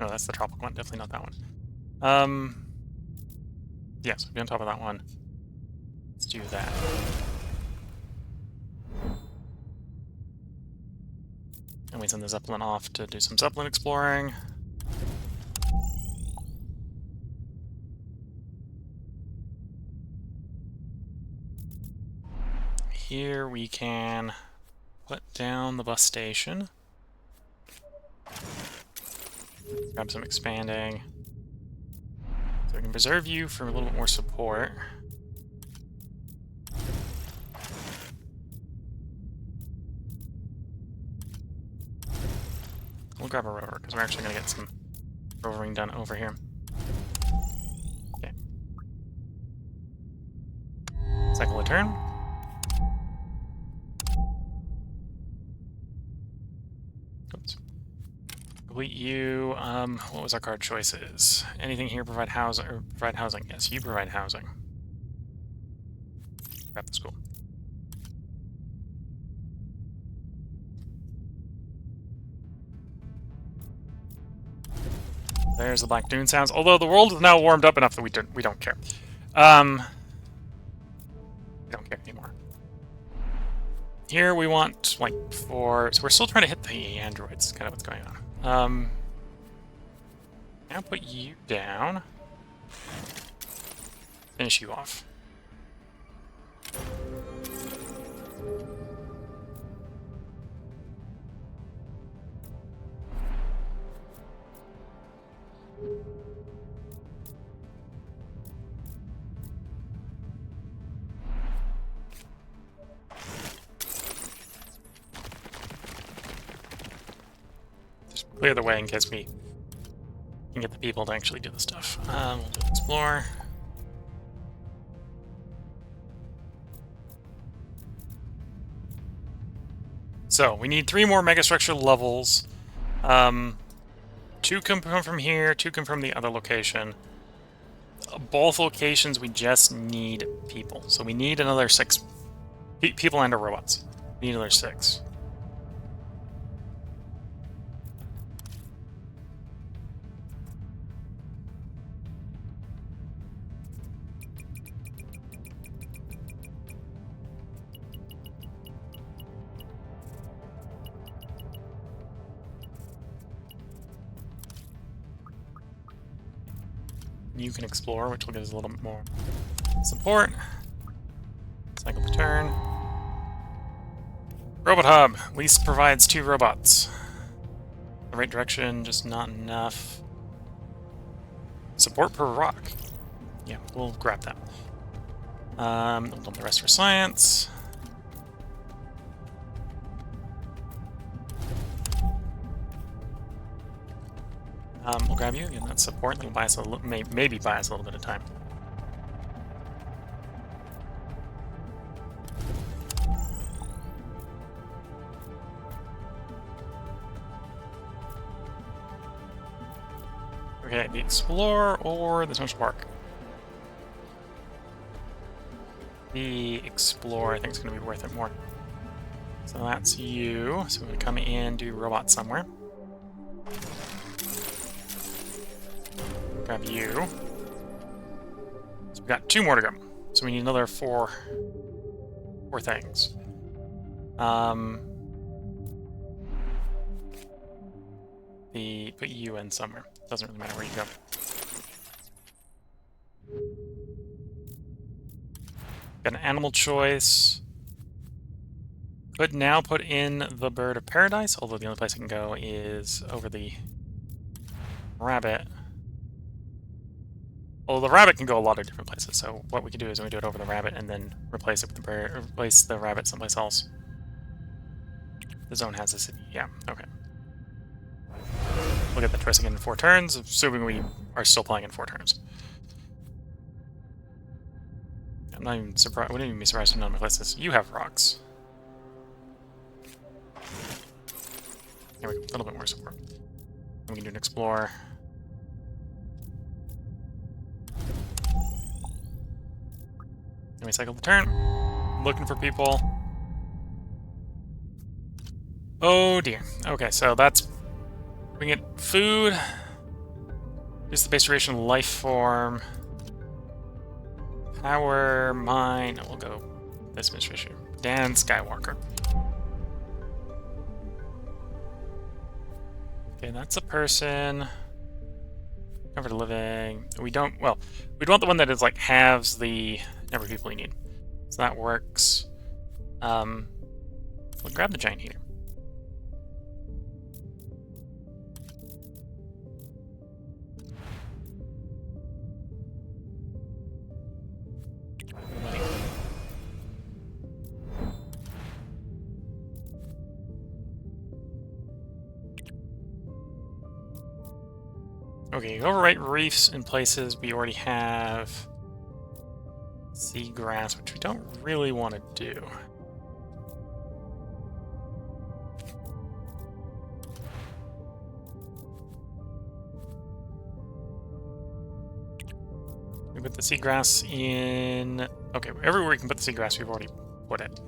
No, that's the tropical one. Definitely not that one. Yes, be on top of that one. Let's do that. And we send the Zeppelin off to do some Zeppelin exploring. Here we can put down the bus station. Grab some expanding. So we can preserve you for a little bit more support. We'll grab a rover, because we're actually going to get some rovering done over here. Okay. Cycle a turn. Oops. Complete you. What was our card choices? Anything here provide housing or provide housing? Yes, you provide housing. Grab the school. There's the Black Dune sounds. Although the world is now warmed up enough that we don't care. We don't care anymore. Here we want like 4. So we're still trying to hit the androids. Kind of what's going on. Now put you down. Finish you off. Just clear the way in case we can get the people to actually do the stuff. We'll do explore. So we need 3 more megastructure levels. 2 can come from here, 2 come from the other location. Both locations we just need people. So we need another 6 people and robots. We need another 6. you can explore, which will give us a little bit more support. Cycle per turn. Robot hub. Least provides 2 robots. The right direction, just not enough. Support per rock. Yeah, we'll grab that. We'll dump the rest for science. We'll grab you. Again, that's support. That'll buy us a little, maybe buy us a little bit of time. Okay, the Explorer or the Central Park? The Explorer, I think, is going to be worth it more. So that's you. So we're going to come in, do robot somewhere. Grab you. So we've got 2 more to go. So we need another 4 things. Put you in somewhere. Doesn't really matter where you go. Got an animal choice. Could now put in the Bird of Paradise, although the only place I can go is over the rabbit. Although the rabbit can go a lot of different places, so what we can do is we do it over the rabbit and then replace it with the bird, replace the rabbit someplace else. The zone has a city. Yeah, okay. We'll get that choice again in 4 turns, assuming we are still playing in 4 turns. I'm not even surprised. I wouldn't even be surprised if none of my places. You have rocks. There we go. A little bit more support. We can do an Explorer. Then we cycle the turn. Looking for people. Oh dear. Okay, so that's... We get food. Just the base duration life form. Power, mine. We'll go this mission. Dan Skywalker. Okay, that's a person. Comfort of living. We don't, well, we'd want the one that is like halves the number of people you need. So that works. We'll grab the giant heater. Okay, overwrite reefs in places we already have seagrass, which we don't really want to do. We put the seagrass in... Okay, everywhere we can put the seagrass, we've already put it.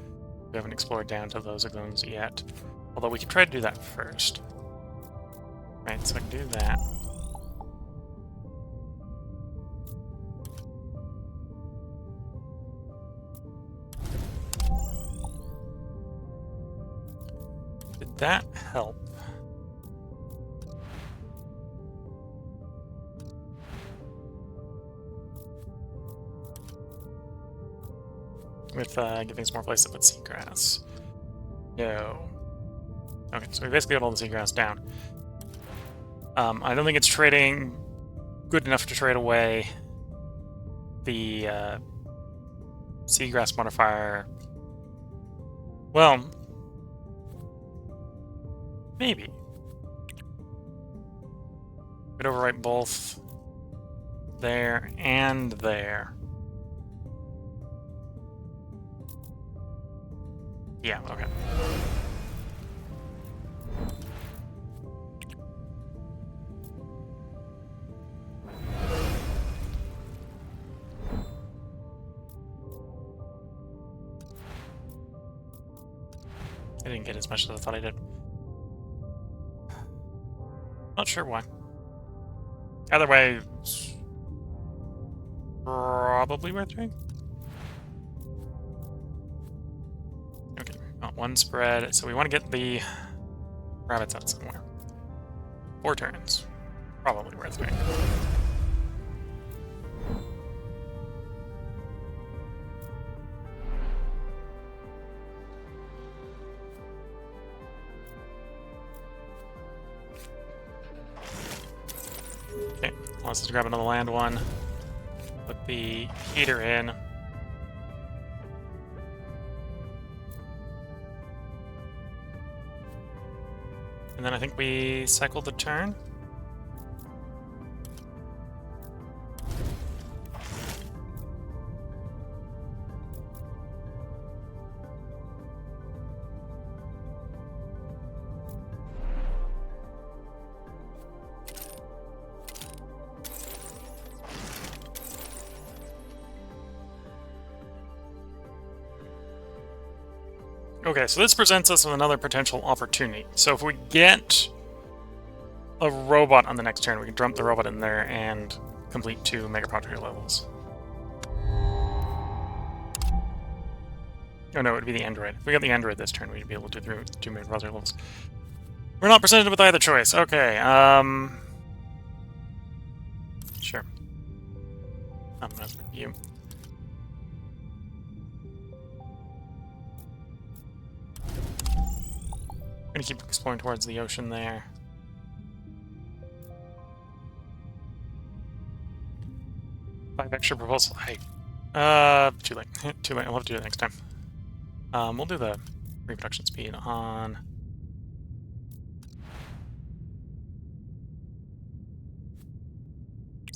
We haven't explored down to those zones yet. Although we could try to do that first. Right, so I can do that. Did that help? With giving us more place to put seagrass. No. Okay, so we basically got all the seagrass down. I don't think it's trading good enough to trade away the seagrass modifier. Well, maybe. Could overwrite both there and there. Yeah, okay. I didn't get as much as I thought I did. Not sure why. Either way, it's probably worth doing. Okay, got one spread, so we want to get the rabbits out somewhere. 4 turns. Probably worth doing. Wants us to grab another land one. Put the heater in. And then I think we cycle the turn. Okay, so this presents us with another potential opportunity. So if we get a robot on the next turn, we can dump the robot in there and complete 2 Mega Project levels. Oh no, it would be the Android. If we got the Android this turn, we'd be able to do 2 Mega Project levels. We're not presented with either choice. Okay, sure. I'm gonna ask you. I'm gonna keep exploring towards the ocean there. Five extra proposal. Too late. Too late. I'll have to do it next time. We'll do the reproduction speed on.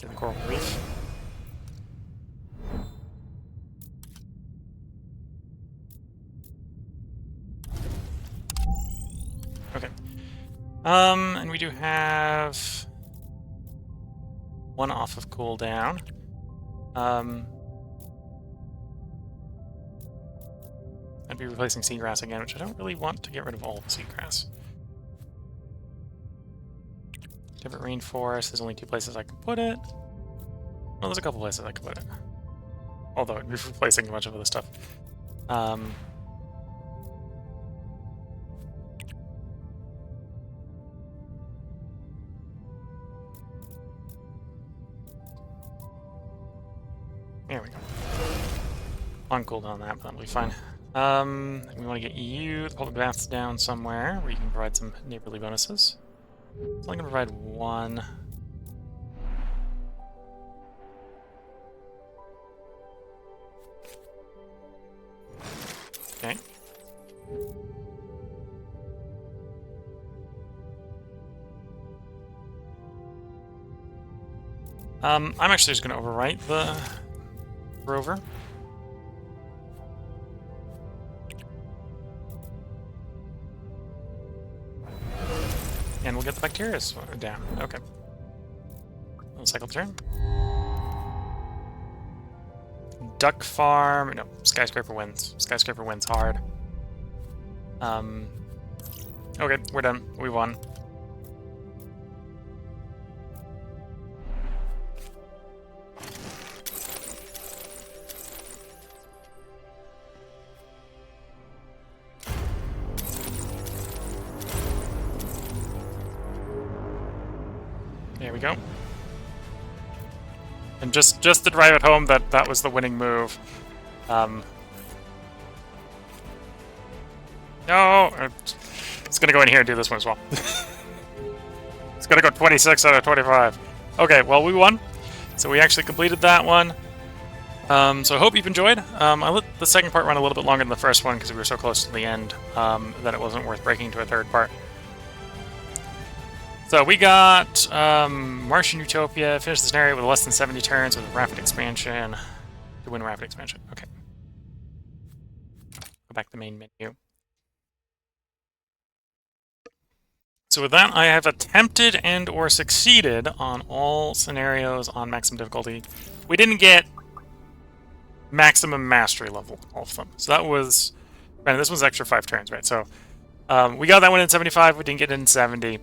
The coral reef. Okay. And we do have 1 off of cooldown. I'd be replacing seagrass again, which I don't really want to get rid of all the seagrass. Different rainforest. There's only 2 places I can put it. Well, there's a couple places I could put it. Although it'd be replacing a bunch of other stuff. There we go. On cooldown that, but that'll be fine. We want to get you, the public baths down somewhere where you can provide some neighborly bonuses. So I'm going to provide 1. Okay. I'm actually just going to overwrite the rover. And we'll get the bacteria down. Okay. We'll cycle turn. Duck farm. No, skyscraper wins. Skyscraper wins hard. Okay, we're done. We won. There we go. And just to drive it home that that was the winning move. No! It's gonna go in here and do this one as well. It's gonna go 26 out of 25. Okay, well, we won. So we actually completed that one. So I hope you've enjoyed. I let the second part run a little bit longer than the first one because we were so close to the end that it wasn't worth breaking to a third part. So we got Martian Utopia, finish the scenario with less than 70 turns with a rapid expansion. To win rapid expansion. Okay. Go back to the main menu. So with that, I have attempted and or succeeded on all scenarios on maximum difficulty. We didn't get maximum mastery level, all of them. So that was, man, this was extra 5 turns, right? So we got that one in 75, we didn't get it in 70.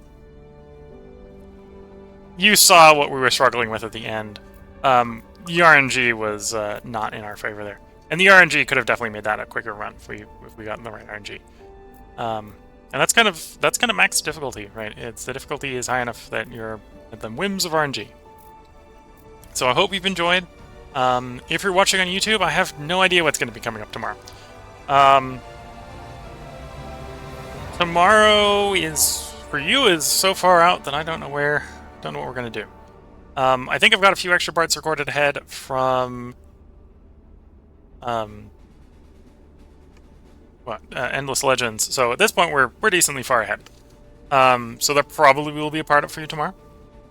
You saw what we were struggling with at the end. The RNG was not in our favor there. And the RNG could have definitely made that a quicker run if we got in the right RNG. And that's kind of max difficulty, right? It's the difficulty is high enough that you're at the whims of RNG. So I hope you've enjoyed. If you're watching on YouTube, I have no idea what's going to be coming up tomorrow. Tomorrow is for you is so far out that I don't know what we're going to do. I think I've got a few extra parts recorded ahead from Endless Legends. So at this point, we're decently far ahead. So there probably will be a part up for you tomorrow,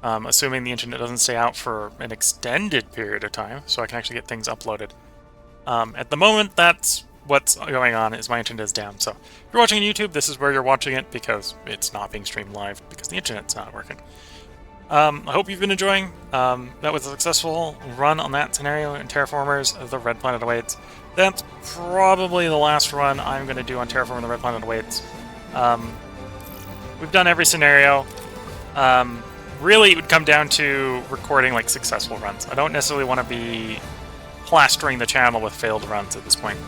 assuming the internet doesn't stay out for an extended period of time, so I can actually get things uploaded. At the moment, that's what's going on, is my internet is down. So if you're watching on YouTube, this is where you're watching it, because it's not being streamed live, because the internet's not working. I hope you've been enjoying. That was a successful run on that scenario in Terraformers. The Red Planet Awaits. That's probably the last run I'm going to do on Terraforming the Red Planet Awaits. We've done every scenario. Really, it would come down to recording like successful runs. I don't necessarily want to be plastering the channel with failed runs at this point.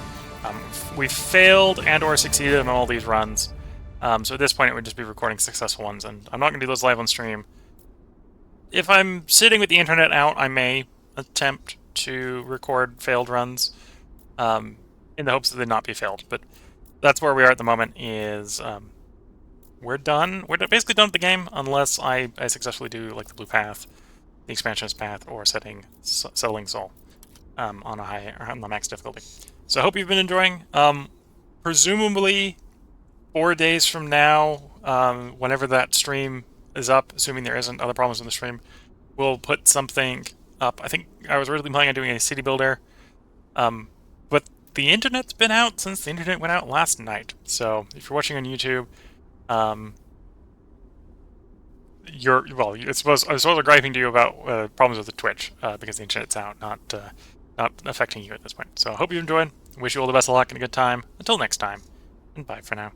We've failed and or succeeded in all these runs. So at this point, it would just be recording successful ones, and I'm not going to do those live on stream. If I'm sitting with the internet out, I may attempt to record failed runs in the hopes that they not be failed. But that's where we are at the moment. Is we're done. We're basically done with the game unless I successfully do like the blue path, the expansionist path, or settling Soul on the max difficulty. So I hope you've been enjoying. Presumably 4 days from now, whenever that stream is up, assuming there isn't other problems with the stream, we'll put something up. I think I was originally planning on doing a city builder, but the internet's been out since the internet went out last night. So if you're watching on YouTube, I suppose they're griping to you about problems with the Twitch because the internet's out, not affecting you at this point. So I hope you enjoyed. Wish you all the best of luck and a good time. Until next time, and bye for now.